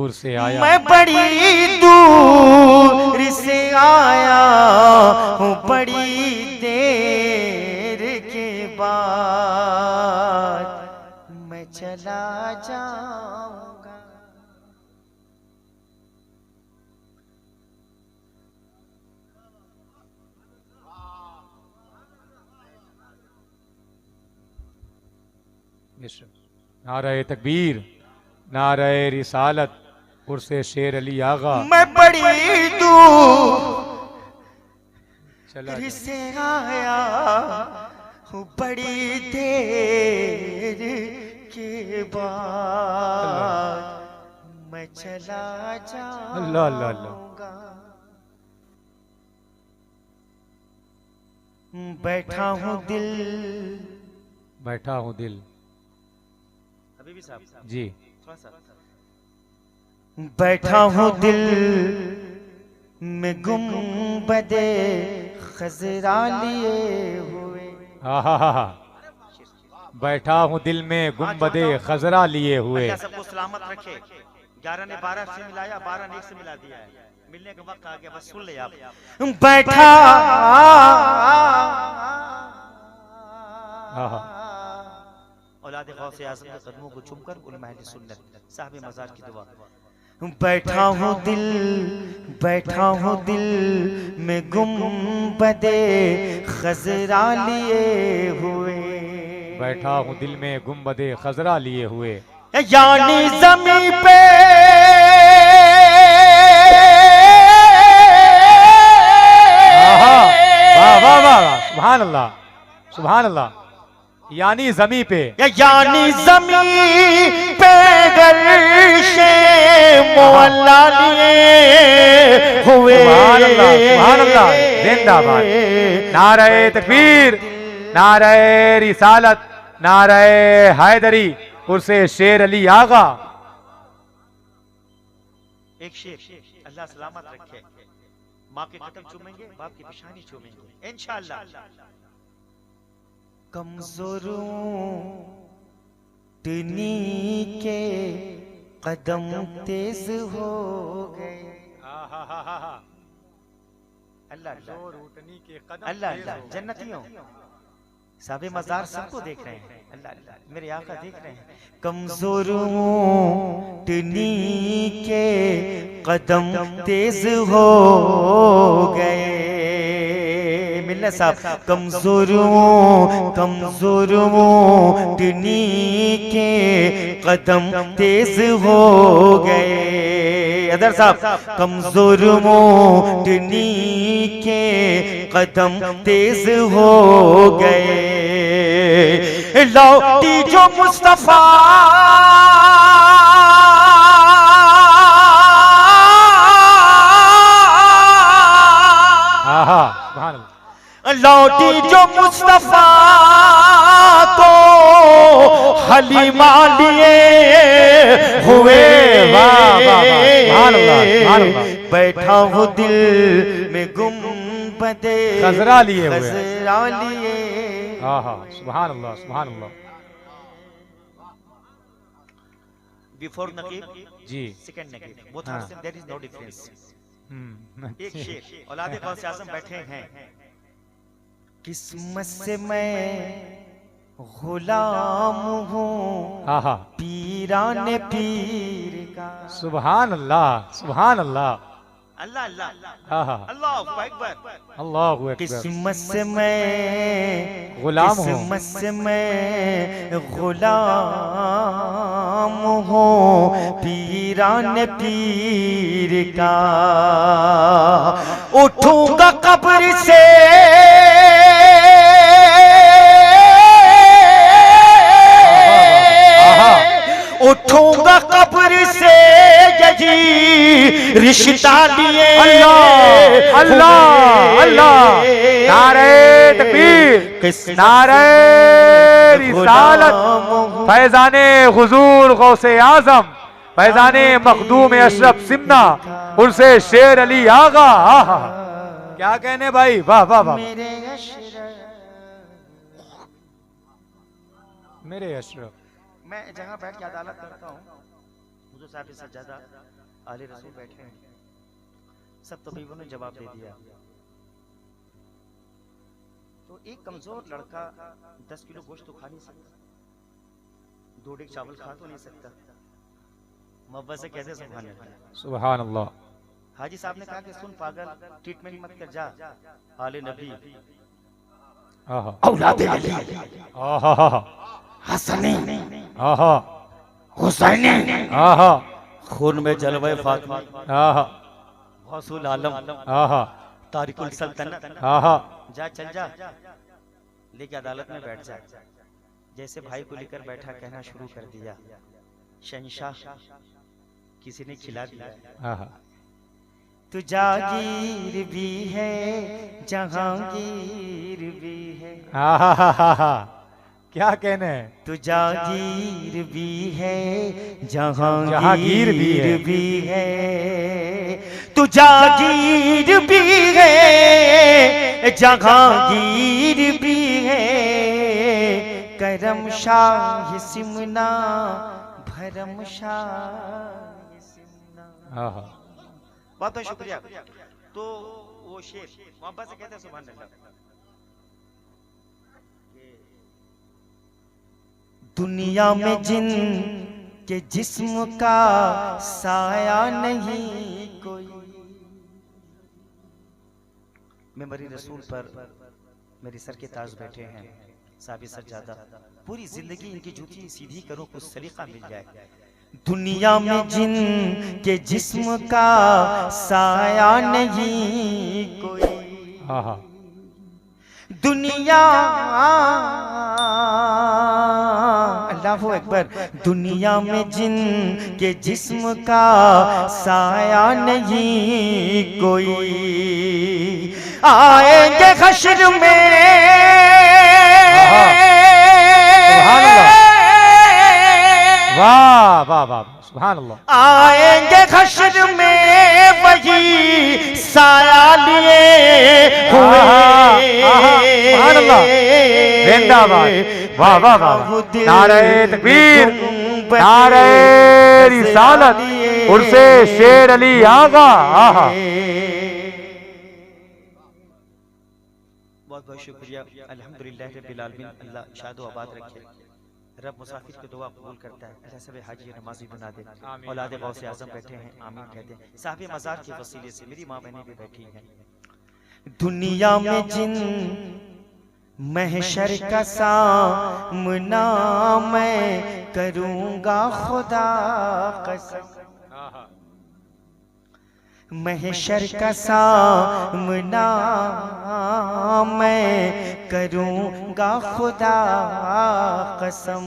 दूर से आया, मैं बड़ी दूर से आया हूँ, बड़ी देर के बाद मैं चला जाऊंगा। नारे तकबीर, नारे रिसालत, उर्से शेर अली आगा। मैं बड़ी दूर से आया हूँ, बड़ी देर के बाद मैं चला अल्लाह अल्लाह अल्लाह। जाऊंगा। बैठा हूँ दिल, बैठा हूँ दिल। अभी भी साहब जी, थोड़ा सा। बैठा हूँ दिल में गुंबदे खजरा लिए हुए। बैठा हूँ दिल में गुंबदे खजरा लिए हुए। अल्लाह सबको सलामत रखे। 11 ने 12 से मिलाया, 12 ने 1 से मिला दिया है। मिलने का वक्त आ गया, बस सुन ले आप। बैठा औलाद गौसे आज़म के कदमों को चूमकर उल महल सुन्नत साहिब मज़ार की दुआ। बैठा हूँ दिल, बैठा हूँ दिल में गुंबदे खजरा लिए हुए। बैठा हूँ दिल में गुंबदे खजरा लिए हुए। यानी ज़मीन पे वाह वाह वाह, सुभान अल्लाह सुभान अल्लाह। यानी जमी पे, यानी ज़मीन पे गर्शे मौला लिए हुए। सुभान अल्लाह सुभान अल्लाह, जिंदाबाद। नारे तकबीर, नारे रिसालत, नारे हैदरी, उर्से शेर अली आगा। एक शेर, अल्लाह सलामत रखे। माँ के कदम चूमेंगे, बाप की पेशानी चूमेंगे इंशाअल्लाह। कमजोरों टनी के कदम तेज हो गए। अल्लाह अल्लाह अल्लाह। जन्नतियों साबे मज़ार सबको देख रहे हैं, अल्लाह अल्लाह मेरे आका देख रहे हैं। कमजोरों टनी के कदम तेज हो गए। मिलना साहब, कमजोरों टनी के कदम तेज हो गए। अदर साहब, कमजोरों टनी के कदम तेज हो गए। लौटी जो मुस्तफा लौटी जो मुस्तफा को हलीमा लिए हुए। बैठा हूँ दिल में गुंबदे खजरा लिए हुए। खजरा लिए। सुभान अल्लाह सुभान अल्लाह। Before Naqib ji, second Naqib, both are same, there is no difference. एक शेर, औलाद गौसे आज़म बैठे हैं। किस्मत से मैं गुलाम हूँ, पीराने पीर का। सुभान अल्लाह सुभान अल्लाह। अल्लाह अल्लाह अल्लाहु अकबर अल्लाहु अकबर। किस्मत से मैं गुलाम हूँ, किस्मत से मैं गुलाम हूँ, पीराने पीर का। उठूंगा कब्र से उठूंगा कब्र से यही रिश्ता लिए। अल्लाह अल्लाह अल्लाह। नारे तकबीर, नारे रिसालत, फैजाने हुजूर गौसे आजम, फैजाने मखदूम अशरफ सिमना, उनसे शेर अली आगा। क्या कहने भाई, वाह वाह वाह। मेरे अशरफ, मैं जहाँ बैठ के अदालत करता हूँ, हुजूर साहब सज्जादा आले रसूल बैठे हैं, सब तबीबों ने जवाब दे दिया। तो एक कमजोर लड़का 10 किलो गोश्त तो खा नहीं सकता, 2 डेग चावल खा तो नहीं सकता। मोहब्बत से कहते सुभान अल्लाह, सुभान अल्लाह। हाजी साहब ने कहा कि सुन पागल, ट्रीटमेंट मत कर, जा आले नबी आहा औलादे अली आहा हसनी आहा हुसैनी आहा खून में जलवे फातिमा आहा गौसुल आलम आहा तारिकुल सल्तनत, आहा जा चल जा, लेके अदालत में बैठ जा। जैसे भाई को लेकर बैठा, कहना शुरू कर दिया, शहंशाह किसी ने खिला दिया, आहा तू जागीर भी है जहांगीर भी है, आहा क्या कहने हैं? तू जागीर भी है जहांगीर जहांगीर भी है। भी है, तू जागीर भी है जहांगीर भी है, करम शाह सिमना भरम शाह सिमना। आहा बहुत बहुत शुक्रिया। तो वो शेर मोहब्बत से कहते हैं सुभान अल्लाह। दुनिया में जिन के जिस्म का साया नहीं कोई, मेमोरी रसूल पर मेरे सर के ताज बैठे हैं साबित सज्जादा, पूरी जिंदगी इनकी जूती सीधी करो, कुछ सलीका मिल जाए। दुनिया में जिन के जिस्म का साया नहीं कोई, आहा दुनिया अल्लाहु अकबर, दुनिया में जिन के जिस्म का साया नहीं कोई, आएंगे हश्र में वाह वाह वाह सुभान अल्लाह, आएंगे हश्र में वही साया लिए हुए, सुभान अल्लाह, जिंदाबाद, वाह वाह वाह, नारे तकबीर, नारे रिसालत, उर्से शेर अली आगा। आहा बहुत बहुत शुक्रिया। अल्हम्दुलिल्लाह रब्बिल आलमीन, अल्लाह शाद व आबाद रखे, रब मुसाफिर की दुआ कबूल करता है, अल्लाह सब हाजी नमाजी बना दे, औलाद गौसे आज़म बैठे हैं, आमीन कहते हैं। साहिब मज़ार के वसीले से मेरी माँ बहनें भी बैठी हैं। दुनिया में जिन महशर का सामना मैं करूँगा खुदा कसम, महशर का सामना मैं करूँगा खुदा कसम,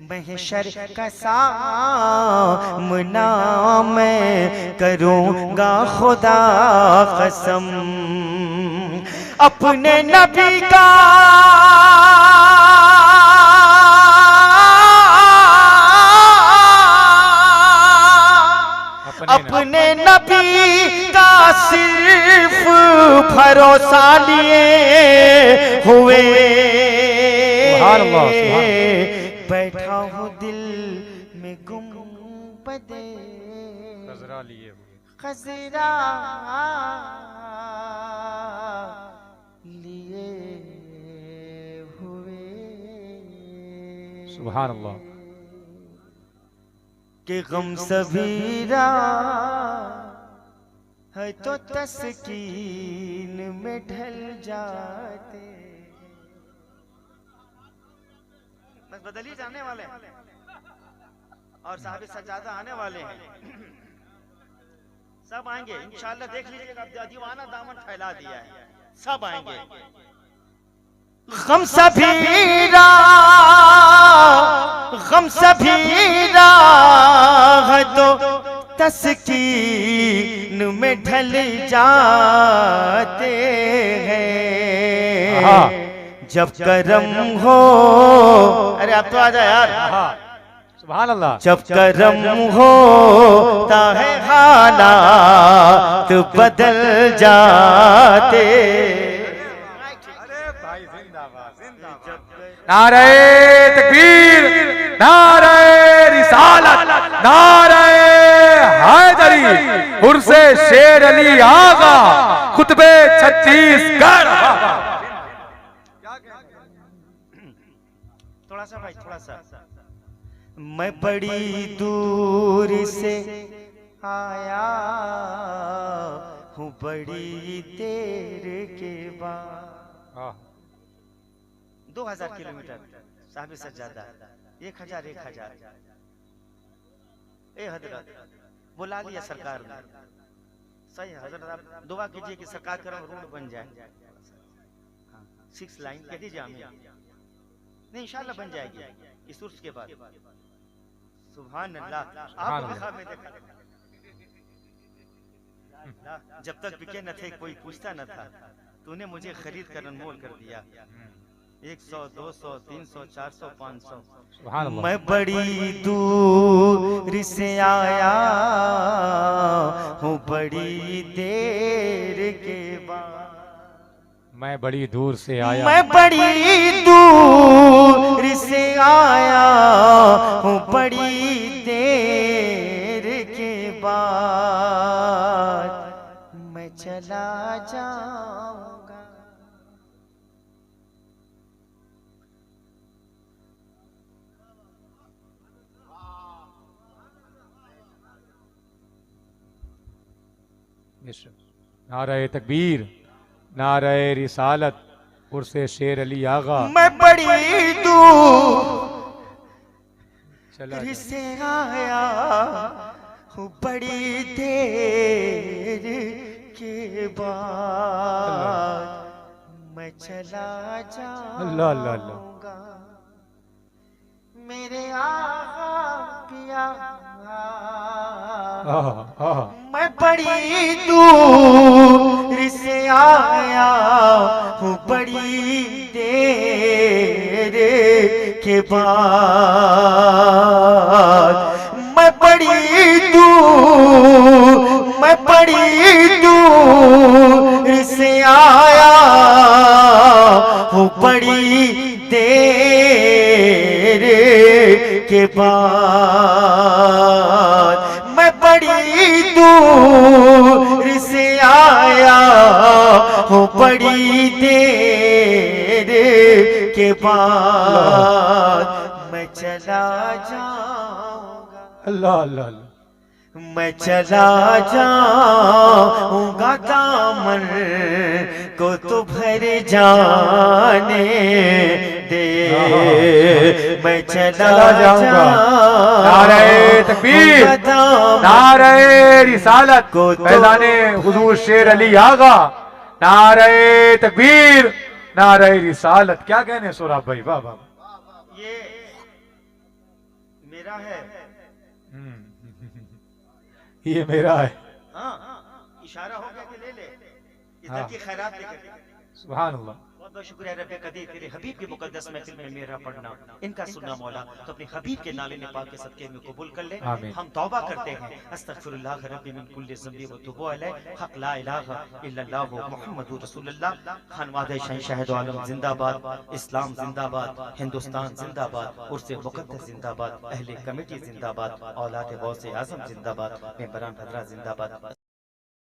महशर का सामना मैं करूँगा खुदा कसम, अपने नबी का अपने नबी का सिर्फ भरोसा लिए हुए, बैठा हूँ दिल में गुंबदे खजरा लिए हुए, खजरा लिए हुए, सुभान अल्लाह, कि गम सबीरा है तो तस्कीन में ढल जाते, बस बदल ही जाने वाले हैं और साहिब सज्जादा आने वाले हैं, सब आएंगे इंशाअल्लाह। देख लीजिएगा, दीवाना दामन फैला दिया है, सब आएंगे। गम सबीरा है तो तस्कीन में ढल जाते हैं, जब करम हो, अरे अब तो आ जा यार, सुभान अल्लाह, जब करम होता है हालात बदल जाते, नारे तकबीर, नारे रिसालत, नारे हैदरी, उर्से शेर अली आगा, खुतबे छत्तीसगढ़। थोड़ा सा भाई, थोड़ा सा। मैं बड़ी दूर से आया हूँ, बड़ी देर के बाद। 2000 किलोमीटर साहब से ज्यादा, 1000 ए हजरत बुला लिया सरकार ने। सही है हजरत, आप दुआ कीजिए कि सरकार का रोड बन जाए। 6 लाइन कह दीजिए हमें, नहीं इंशाल्लाह बन जाएगी इस उर्स के बाद। सुभान अल्लाह। आप में देखा, जब तक बिके न थे कोई पूछता न था, तूने मुझे खरीद कर अनमोल कर दिया। 100, 200, 300, 400, 500। मैं बड़ी दूर से आया हूँ, बड़ी देर के बाद। मैं बड़ी दूर से आया, मैं बड़ी दूर से आया हूँ, बड़ी देर के बाद मैं चला जाऊंगा। नारे तकबीर, नारे रिसालत, उर्से शेर अली आगा। मैं बड़ी दूर से आया हूँ, बड़ी देर के बाद मैं चला जाऊंगा। मेरे आका पिया, मैं बड़ी दूर से आया हूँ, बड़ी देर के बाद मैं बड़ी दूर से आया हूँ, बड़ी देर के बाद मैं बड़ी दूर से आया हूँ, बड़ी देर के बाद मैं चला जाऊंगा। अल्लाह अल्लाह, मैं चला जाऊंगा, दामन को तो भर जाने दे। मैं चला जाऊंगा। नारे तकबीर, नारे रिसालत, फैज़ाने हुजूर शेर अली आगा। नारे तकबीर, नारे रिसालत। क्या कहने सोराब भाई, वाह वाह। ये मेरा है, ये मेरा है। हाँ, इशारा हो गया कि ले ले, इधर की खैरात लेकर। सुभान अल्लाह। बहुत बहुत शुक्रिया रब्बे कदीर, तेरे हबीब के मुकद्दस महफिल में मेरा पढ़ना, इनका सुनना मौला, तो अपने हबीब के नाले ने पाक के सदके में कबूल कर ले। हम तौबा करते हैं, अस्तगफिरुल्लाह रब्बी मिन कुल्लि ज़ंबी व तुबू अलैह, हक ला इलाहा इल्लल्लाह मुहम्मदुर रसूलुल्लाह। खानवादे शहंशाह दो आलम जिंदाबाद, इस्लाम जिंदाबाद, हिंदुस्तान जिंदाबाद, उर्से मुकद्दस जिंदाबाद, अहले कमेटी जिंदाबाद, औलाद गौसे आज़म जिंदाबाद, मेंबरान हज़रात जिंदाबाद।